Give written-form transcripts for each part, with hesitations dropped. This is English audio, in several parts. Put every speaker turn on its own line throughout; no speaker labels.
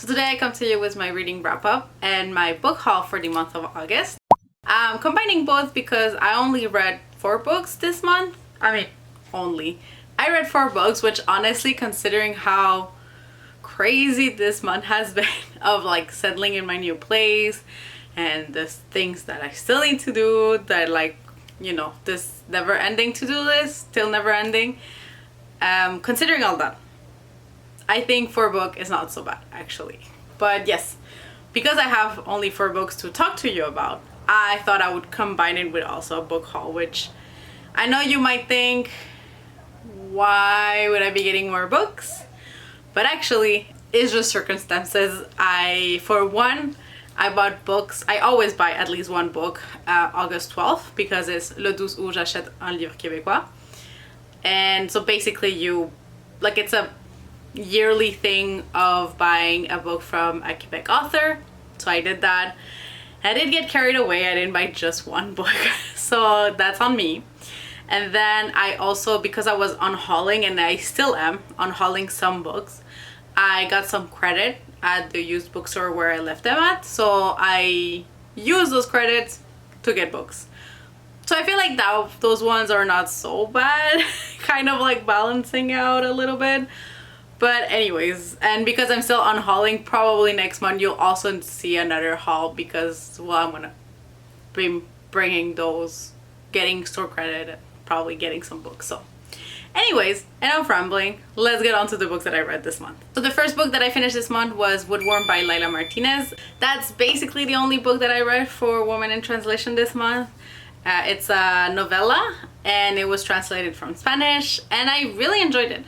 So today I come to you with my reading wrap up and my book haul for the month of August. I'm combining both because I only read 4 books this month. Only. I read 4 books, which honestly, considering how crazy this month has been of like settling in my new place and the things that I still need to do, that like, you know, this never ending to-do list, still never ending. Considering all that, I think 4 books is not so bad actually. But yes, because I have only 4 books to talk to you about, I thought I would combine it with also a book haul, which I know you might think, why would I be getting more books? But actually, it's just circumstances. For one, I bought books. I always buy at least 1 book August 12th because it's Le 12 août, j'achète un livre québécois. And so basically it's a yearly thing of buying a book from a Quebec author. So I did that. I did get carried away. I didn't buy just 1 book. So that's on me. And then I also, because I was unhauling, and I still am unhauling some books, I got some credit at the used bookstore where I left them at. So I used those credits to get books. So I feel like those ones are not so bad, kind of like balancing out a little bit. But anyways, and because I'm still unhauling, probably next month you'll also see another haul because, well, I'm gonna be bringing those, getting store credit, and probably getting some books. So anyways, enough rambling, let's get on to the books that I read this month. So the first book that I finished this month was Woodworm by Laila Martinez. That's basically the only book that I read for Women in Translation this month. It's a novella and it was translated from Spanish and I really enjoyed it.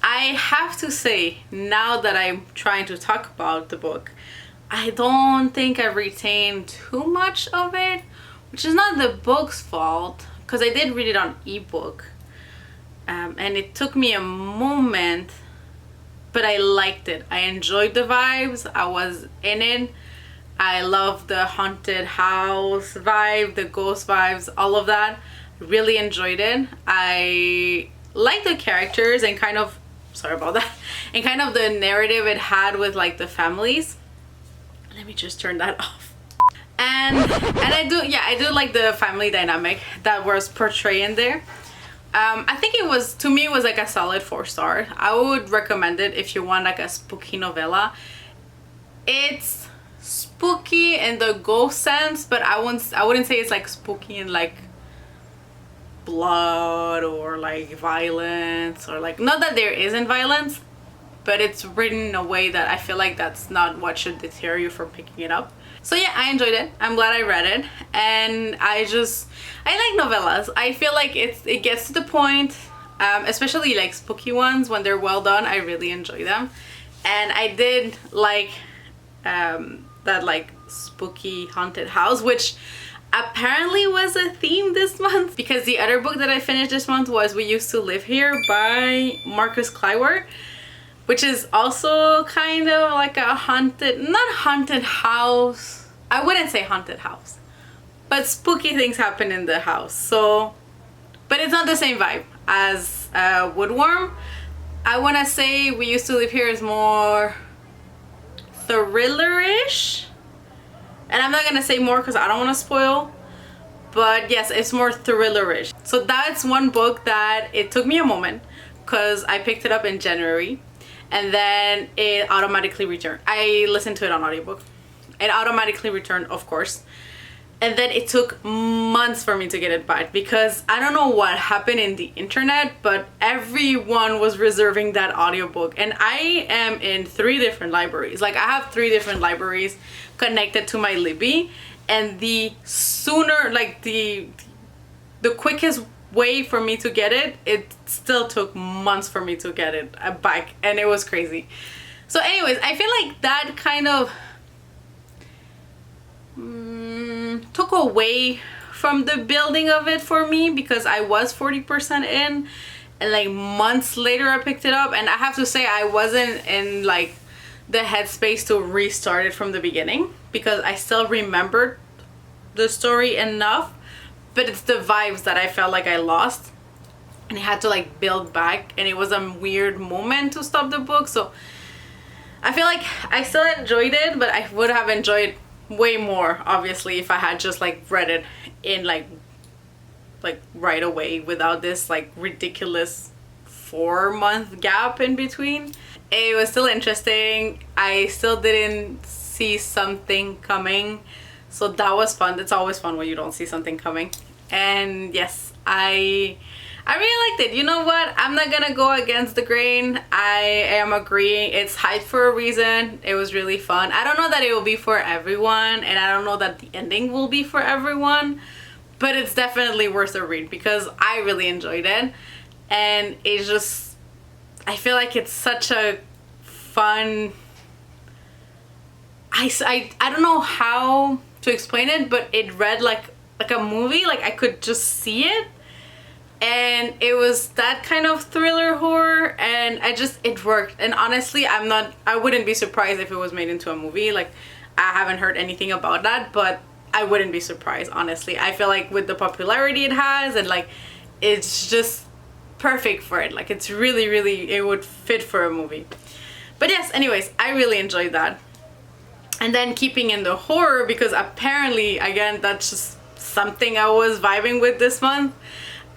I have to say, now that I'm trying to talk about the book, I don't think I retained too much of it, which is not the book's fault because I did read it on ebook. And it took me a moment, but I liked it. I enjoyed the vibes. I was in it. I love the haunted house vibe, the ghost vibes, all of that. Really enjoyed it. I like the characters and kind of, sorry about that, and kind of the narrative it had with like the families. Let me just turn that off. And I do like the family dynamic that was portrayed in there. I think to me it was like a solid 4-star. I would recommend it if you want like a spooky novella. It's spooky in the ghost sense, but I wouldn't say it's like spooky in like blood or like violence, or like, not that there isn't violence, but it's written in a way that I feel like that's not what should deter you from picking it up. So yeah, I enjoyed it. I'm glad I read it, and I like novellas. I feel like it gets to the point, especially like spooky ones, when they're well done. I really enjoy them, and I did like that like spooky haunted house, which apparently was a theme this month, because the other book that I finished this month was We Used to Live Here by Marcus Clyward, which is also kind of like a not haunted house, I wouldn't say haunted house, but spooky things happen in the house. So, but it's not the same vibe as Woodworm. I want to say We Used to Live Here is more thriller-ish, and I'm not gonna say more because I don't want to spoil, but yes, it's more thriller-ish. So that's one book that it took me a moment because I picked it up in January and then it automatically returned. I listened to it on audiobook. It automatically returned, of course, and then it took months for me to get it back because I don't know what happened in the internet, but everyone was reserving that audiobook, and I am in 3 different libraries. Like, I have 3 different libraries connected to my Libby, and the sooner, like the quickest way for me to get it still took months for me to get it back, and it was crazy. So anyways, I feel like that kind of took away from the building of it for me, because I was 40% in, and like months later I picked it up, and I have to say I wasn't in like the headspace to restart it from the beginning because I still remembered the story enough, but it's the vibes that I felt like I lost, and I had to like build back, and it was a weird moment to stop the book. So I feel like I still enjoyed it, but I would have enjoyed way more, obviously, if I had just like read it in like right away without this like ridiculous 4-month gap in between. It was still interesting. I still didn't see something coming, so that was fun. It's always fun when you don't see something coming. And yes, I really liked it. You know what? I'm not gonna go against the grain. I am agreeing. It's hyped for a reason. It was really fun. I don't know that it will be for everyone, and I don't know that the ending will be for everyone, but it's definitely worth a read because I really enjoyed it. And it's just, I feel like it's such a fun, I don't know how to explain it, but it read like a movie. Like I could just see it. And it was that kind of thriller horror, and it worked. And honestly, I wouldn't be surprised if it was made into a movie. Like, I haven't heard anything about that, but I wouldn't be surprised, honestly. I feel like with the popularity it has, and like, it's just perfect for it. Like, it's really, really, it would fit for a movie. But yes, anyways, I really enjoyed that. And then keeping in the horror, because apparently, again, that's just something I was vibing with this month.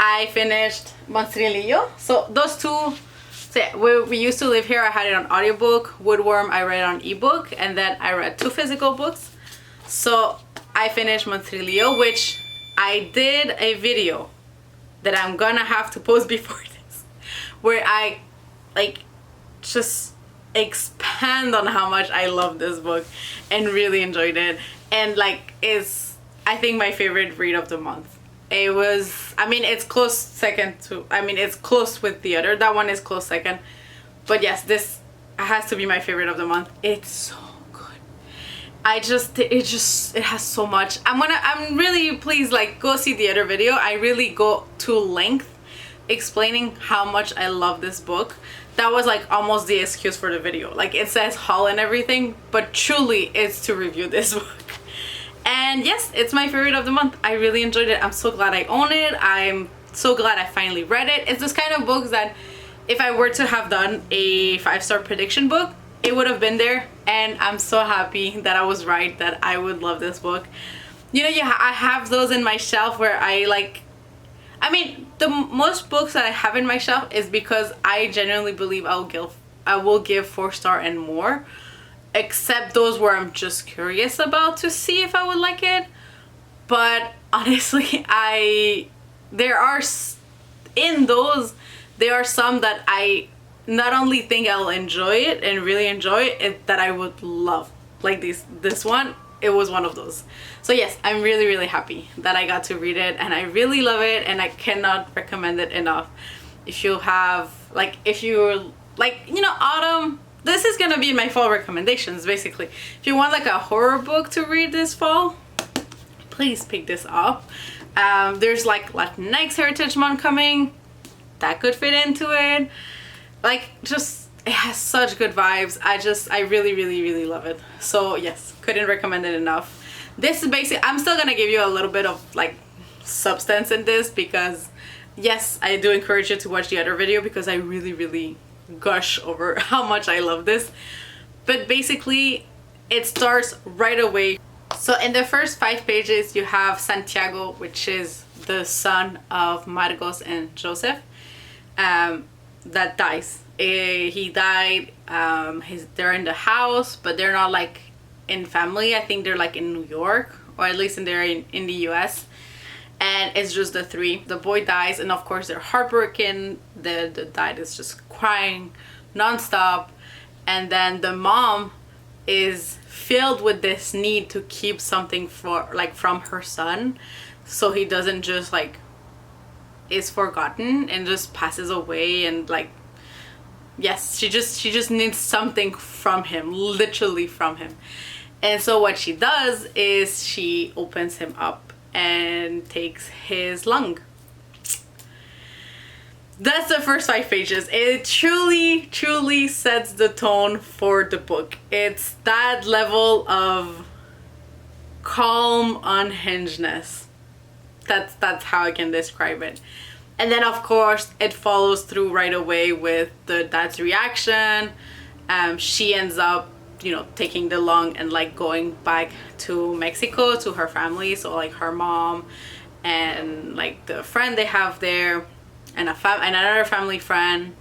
I finished Monstrillo. So those two, so yeah, we used to live here. I had it on audiobook. Woodworm I read on ebook, and then I read 2 physical books. So I finished Monstrillo, which I did a video that I'm gonna have to post before this, where I like just expand on how much I love this book and really enjoyed it. And like, it's, I think, my favorite read of the month. It was, I mean, it's close second to, I mean, it's close with the other. That one is close second. But yes, this has to be my favorite of the month. It's so good. It has so much. I'm really, please, like, go see the other video. I really go to length explaining how much I love this book. That was like almost the excuse for the video. Like, it says haul and everything, but truly it's to review this book. And yes, it's my favorite of the month. I really enjoyed it. I'm so glad I own it. I'm so glad I finally read it. It's this kind of book that if I were to have done a 5-star prediction book, it would have been there. And I'm so happy that I was right, that I would love this book. You know, I have those in my shelf where I like, I mean, the most books that I have in my shelf is because I genuinely believe I will give 4-star and more. Except those where I'm just curious about to see if I would like it. But honestly, there are some that I not only think I'll enjoy it and really enjoy it, that I would love. Like this one, it was one of those. So yes, I'm really, really happy that I got to read it, and I really love it, and I cannot recommend it enough. If you have, like, if you're like, you know, autumn, this is gonna be my fall recommendations, basically. If you want like a horror book to read this fall, please pick this up. There's like Latinx Heritage Month coming. That could fit into it. Like, just, it has such good vibes. I really, really, really love it. So yes, couldn't recommend it enough. This is basically, I'm still gonna give you a little bit of like substance in this, because yes, I do encourage you to watch the other video, because I really, really gush over how much I love this. But basically, it starts right away. So in the first 5 pages, you have Santiago, which is the son of Marcos and Joseph, that dies. He died. They're in the house, but they're not like in family. I think they're like in New York, or at least they're in the US. And it's just the 3. The boy dies, and of course they're heartbroken. The dad is just crying nonstop, and then the mom is filled with this need to keep something from her son, so he doesn't just like is forgotten and just passes away. And like, yes, she just needs something from him, literally from him. And so what she does is she opens him up and takes his lung. That's the first 5 pages. It truly sets the tone for the book. It's that level of calm unhingedness. That's how I can describe it. And then of course it follows through right away with the dad's reaction, she ends up, you know, taking the lung and like going back to Mexico to her family. So like her mom and like the friend they have there, and another family friend,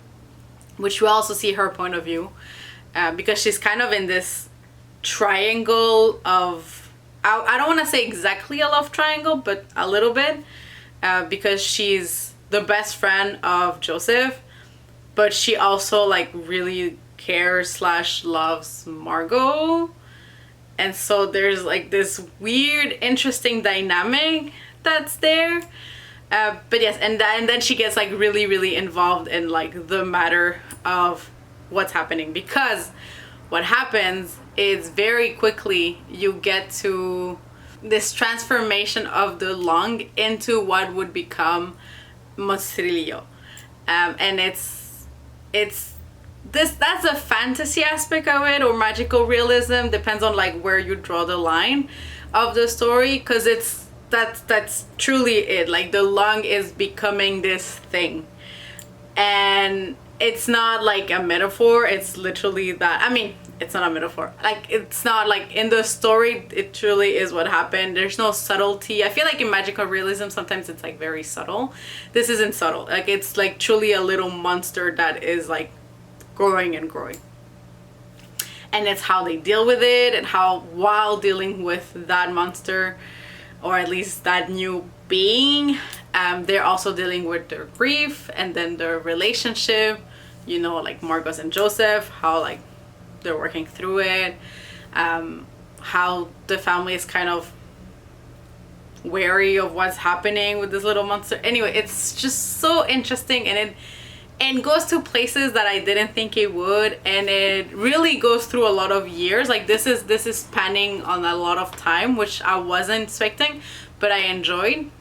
which we also see her point of view, because she's kind of in this triangle of, I don't want to say exactly a love triangle, but a little bit, because she's the best friend of Joseph, but she also like really cares slash loves Margot. And so there's like this weird, interesting dynamic that's there. But yes, and then she gets like really involved in like the matter of what's happening, because what happens is very quickly you get to this transformation of the lung into what would become Mostrillo. And it's that's a fantasy aspect of it, or magical realism, depends on like where you draw the line of the story, because that's truly it. Like the lung is becoming this thing, and it's not like a metaphor, it's literally that. I mean, it's not a metaphor, like it's not like in the story, it truly is what happened. There's no subtlety. I feel like in magical realism sometimes it's like very subtle. This isn't subtle, like it's like truly a little monster that is like growing and growing, and it's how they deal with it, and how while dealing with that monster, or at least that new being, they're also dealing with their grief, and then their relationship, you know, like Marcos and Joseph, how like they're working through it, how the family is kind of wary of what's happening with this little monster. Anyway, it's just so interesting, and it goes to places that I didn't think it would, and it really goes through a lot of years. Like this is spanning on a lot of time, which I wasn't expecting, but I enjoyed.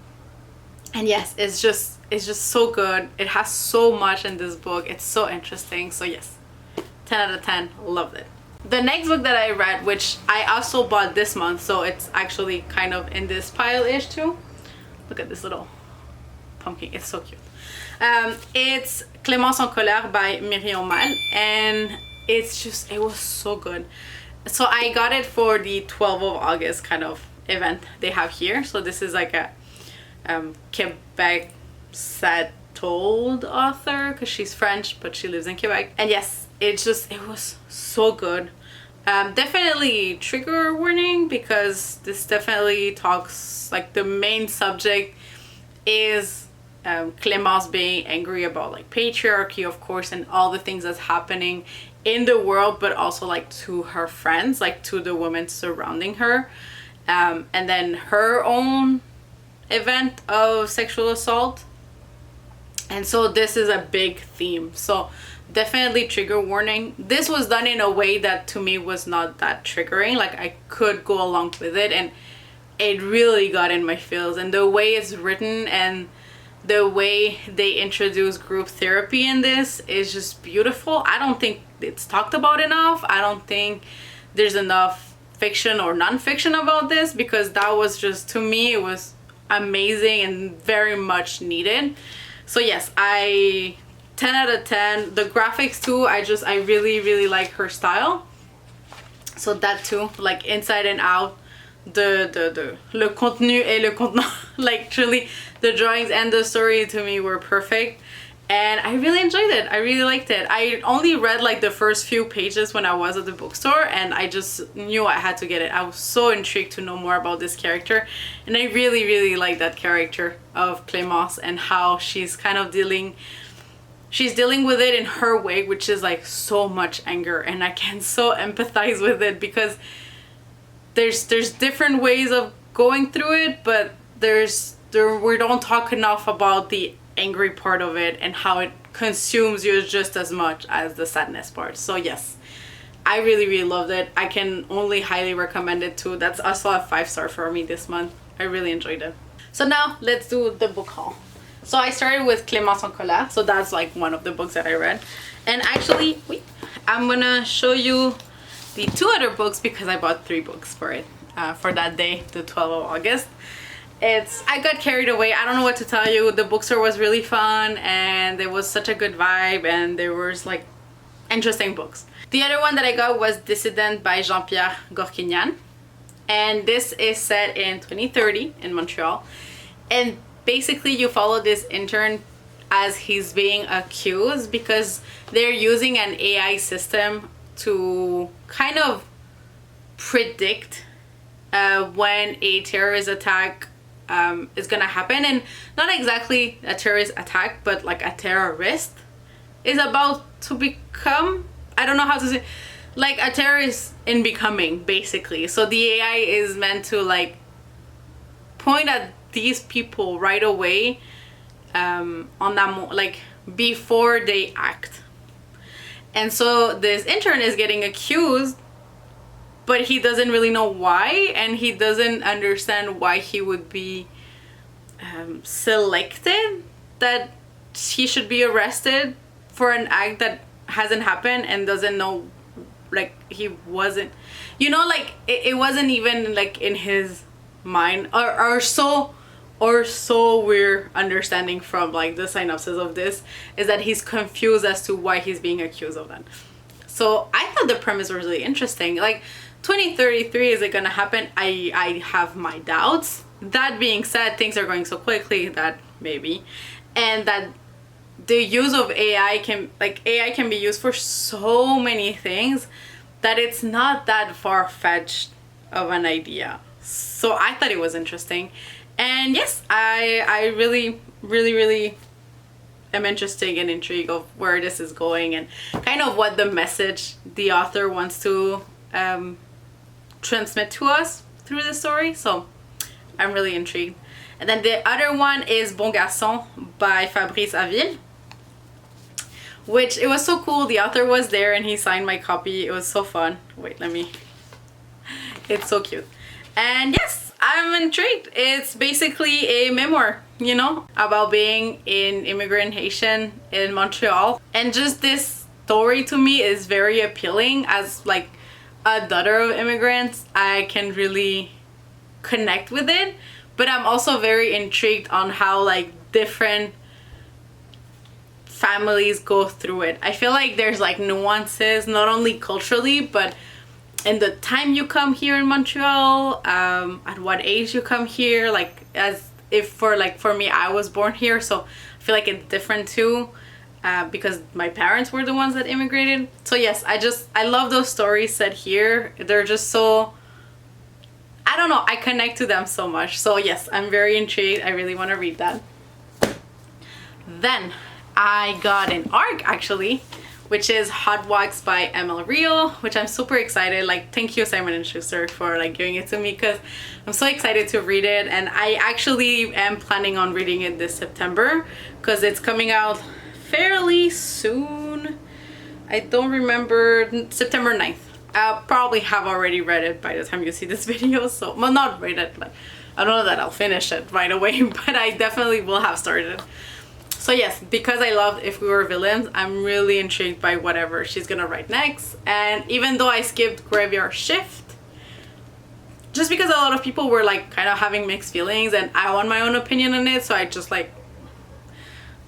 And yes, it's just so good. It has so much in this book. It's so interesting. So yes, 10 out of 10, loved it. The next book that I read, which I also bought this month, so it's actually kind of in this pile-ish too. Look at this little pumpkin, it's so cute. It's Clémence en colère by Myriam Mal, and it was so good. So I got it for the 12th of August kind of event they have here. So this is like a Quebec settled author, because she's French but she lives in Quebec. And yes, it was so good. Definitely trigger warning, because this definitely talks, like the main subject is Clémence being angry about like patriarchy, of course, and all the things that's happening in the world, but also like to her friends, like to the women surrounding her, and then her own event of sexual assault. And so this is a big theme, so definitely trigger warning. This was done in a way that to me was not that triggering, like I could go along with it, and it really got in my feels. And the way it's written and the way they introduce group therapy in this is just beautiful. I don't think it's talked about enough. I don't think there's enough fiction or non-fiction about this, because that was just, to me, it was amazing and very much needed. So yes, 10 out of 10. The graphics too, I really like her style. So that too, like inside and out, le contenu et le contenant, like truly the drawings and the story to me were perfect, and I really enjoyed it. I really liked it. I only read like the first few pages when I was at the bookstore, and I just knew I had to get it. I was so intrigued to know more about this character, and I really like that character of Clémence, and how she's kind of dealing with it in her way, which is like so much anger, and I can so empathize with it, because there's different ways of going through it, but we don't talk enough about the angry part of it and how it consumes you just as much as the sadness part. So yes, I really loved it. I can only highly recommend it too. That's also a 5-star for me this month. I really enjoyed it. So now let's do the book haul. So I started with Clémence en colère, so that's like one of the books that I read. And actually, I'm gonna show you the 2 other books, because I bought 3 books for it, for that day, the 12th of August. I got carried away. I don't know what to tell you. The bookstore was really fun, and there was such a good vibe, and there was like interesting books. The other one that I got was Dissident by Jean-Pierre Gorquignan. And this is set in 2030 in Montreal. And basically you follow this intern as he's being accused because they're using an AI system to kind of predict when a terrorist attack is gonna happen. And not exactly a terrorist attack, but like a terrorist is about to become, I don't know how to say, like a terrorist in becoming, basically. So the AI is meant to like point at these people right away on that like before they act. And so this intern is getting accused, but he doesn't really know why, and he doesn't understand why he would be selected, that he should be arrested for an act that hasn't happened, and doesn't know, like he wasn't, you know, like it wasn't even like in his mind, or so we're understanding from like the synopsis of this is that he's confused as to why he's being accused of that. So I thought the premise was really interesting. Like 2033, is it gonna happen? I have my doubts. That being said, things are going so quickly that maybe, and that the use of AI can be used for so many things that it's not that far-fetched of an idea. So I thought it was interesting. And yes, I really am interested and intrigued of where this is going and kind of what the message the author wants to transmit to us through the story. So I'm really intrigued. And then the other one is Bon Garçon by Fabrice Avil, which it was so cool. The author was there and he signed my copy. It was so fun. Wait, it's so cute. And yes, I'm intrigued. It's basically a memoir, you know, about being an immigrant Haitian in Montreal. And just this story to me is very appealing. As like a daughter of immigrants, I can really connect with it. But I'm also very intrigued on how like different families go through it. I feel like there's like nuances, not only culturally, but in the time you come here in Montreal, at what age you come here, like as if for me, I was born here, so I feel like it's different too, because my parents were the ones that immigrated. So yes, I love those stories set here. They're just so, I don't know, I connect to them so much. So yes, I'm very intrigued. I really want to read that. Then I got an ARC actually, which is Hot Wax by ML Rio, which I'm super excited. Like, thank you Simon & Schuster for like giving it to me, because I'm so excited to read it. And I actually am planning on reading it this September because it's coming out fairly soon. I don't remember, September 9th. I'll probably have already read it by the time you see this video. So, well, not read it, like I don't know that I'll finish it right away, but I definitely will have started. So yes, because I loved If We Were Villains, I'm really intrigued by whatever she's gonna write next. And even though I skipped Graveyard Shift, just because a lot of people were like kind of having mixed feelings and I want my own opinion on it, so I just like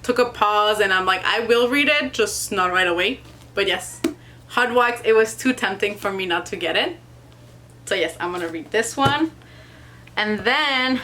took a pause and I'm like, I will read it, just not right away. But yes, Hot Wax, it was too tempting for me not to get it. So yes, I'm gonna read this one. And then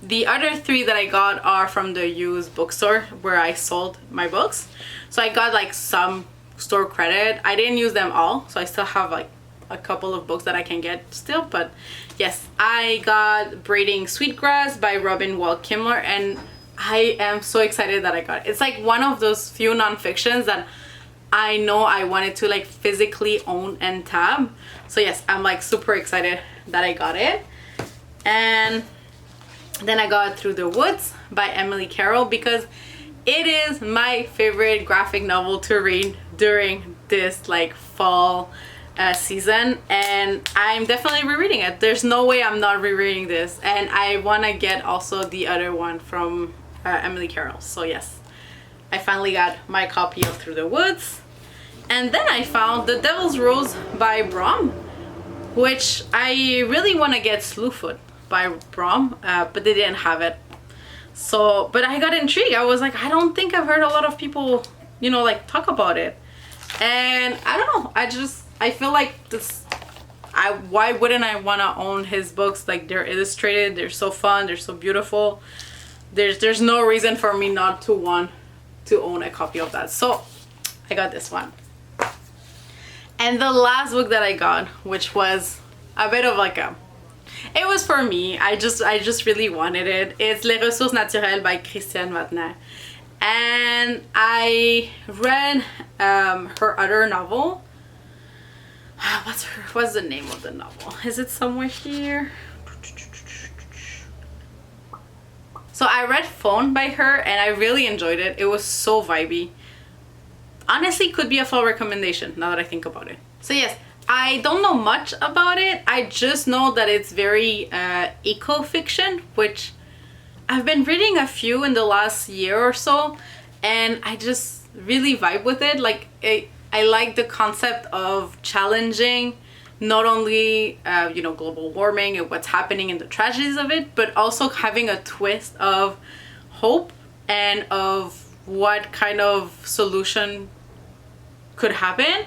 the other three that I got are from the used bookstore where I sold my books. So I got like some store credit. I didn't use them all, so I still have like a couple of books that I can get still. But yes, I got Braiding Sweetgrass by Robin Wall Kimmerer, and I am so excited that I got it. It's like one of those few nonfictions that I know I wanted to like physically own and tab. So yes, I'm like super excited that I got it. And then I got Through the Woods by Emily Carroll, because it is my favorite graphic novel to read during this like fall season, and I'm definitely rereading it. There's no way I'm not rereading this, and I want to get also the other one from Emily Carroll. So yes, I finally got my copy of Through the Woods. And then I found The Devil's Rose by Brom, which I really want to get Slewfoot by Brom, but they didn't have it. So, but I got intrigued. I was like, I don't think I've heard a lot of people, you know, like talk about it. And I don't know, I feel like this, why wouldn't I want to own his books? Like, they're illustrated, they're so fun, they're so beautiful. There's no reason for me not to want to own a copy of that. So I got this one. And the last book that I got, which was a bit of like it was for me, I just really wanted it. It's Les Ressources Naturelles by Christiane Wagner. And I read her other novel. What's the name of the novel? Is it somewhere here? So I read Phone by her and I really enjoyed it. It was so vibey. Honestly, could be a full recommendation now that I think about it. So yes, I don't know much about it. I just know that it's very eco-fiction, which I've been reading a few in the last year or so, and I just really vibe with it. Like, I like the concept of challenging not only you know, global warming and what's happening and the tragedies of it, but also having a twist of hope and of what kind of solution could happen.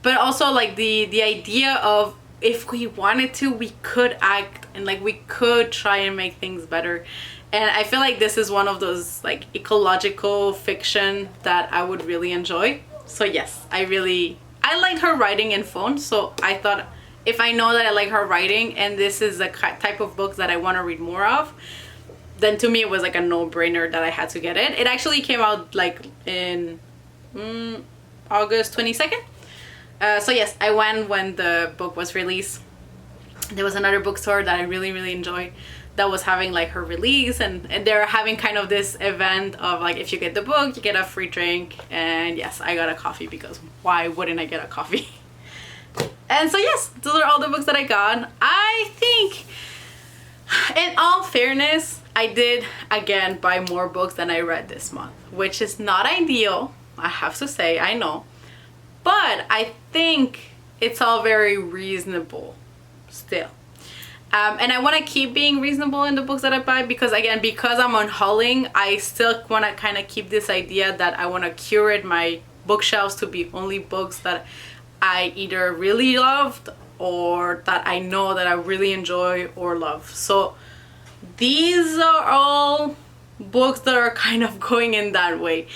But also like the idea of, if we wanted to, we could act and like we could try and make things better. And I feel like this is one of those like ecological fiction that I would really enjoy. So yes, I liked her writing in Phone, so I thought, if I know that I like her writing and this is the type of book that I want to read more of, then to me it was like a no-brainer that I had to get it. It actually came out like in August 22nd. So yes, I went when the book was released. There was another bookstore that I really enjoyed that was having like her release, and they're having kind of this event of like, if you get the book, you get a free drink. And yes, I got a coffee, because why wouldn't I get a coffee? And so yes, those are all the books that I got. I think, in all fairness, I did again buy more books than I read this month, which is not ideal, I have to say, I know. But I think it's all very reasonable still. And I want to keep being reasonable in the books that I buy, because again, because I'm unhauling, I still want to kind of keep this idea that I want to curate my bookshelves to be only books that I either really loved or that I know that I really enjoy or love. So these are all books that are kind of going in that way.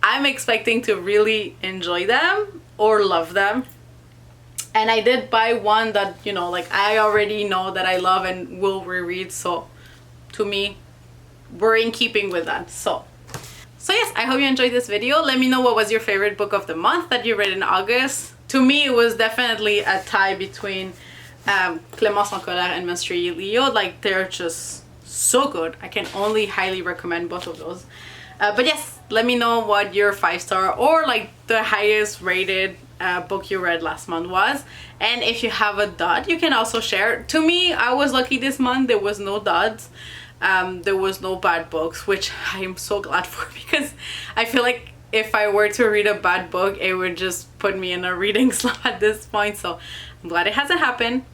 I'm expecting to really enjoy them or love them. And I did buy one that, you know, like I already know that I love and will reread. So to me, we're in keeping with that. So yes, I hope you enjoyed this video. Let me know what was your favorite book of the month that you read in August. To me, it was definitely a tie between Clémence en Colère and Mr. Leo. Like, they're just so good. I can only highly recommend both of those. But yes, let me know what your 5-star or like the highest rated book you read last month was. And if you have a dud, you can also share. To me, I was lucky this month. There was no duds. There was no bad books, which I am so glad for, because I feel like if I were to read a bad book, it would just put me in a reading slump at this point. So I'm glad it hasn't happened.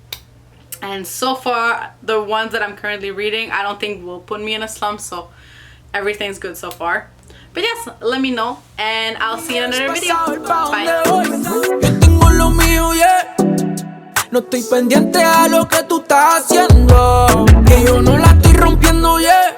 And so far, the ones that I'm currently reading, I don't think will put me in a slump. So everything's good so far. But yes, let me know, and I'll see you in another video. Bye.
Yo tengo lo mío, yeah. No estoy pendiente a lo que tú estás haciendo, que yo no la estoy rompiendo, yeah.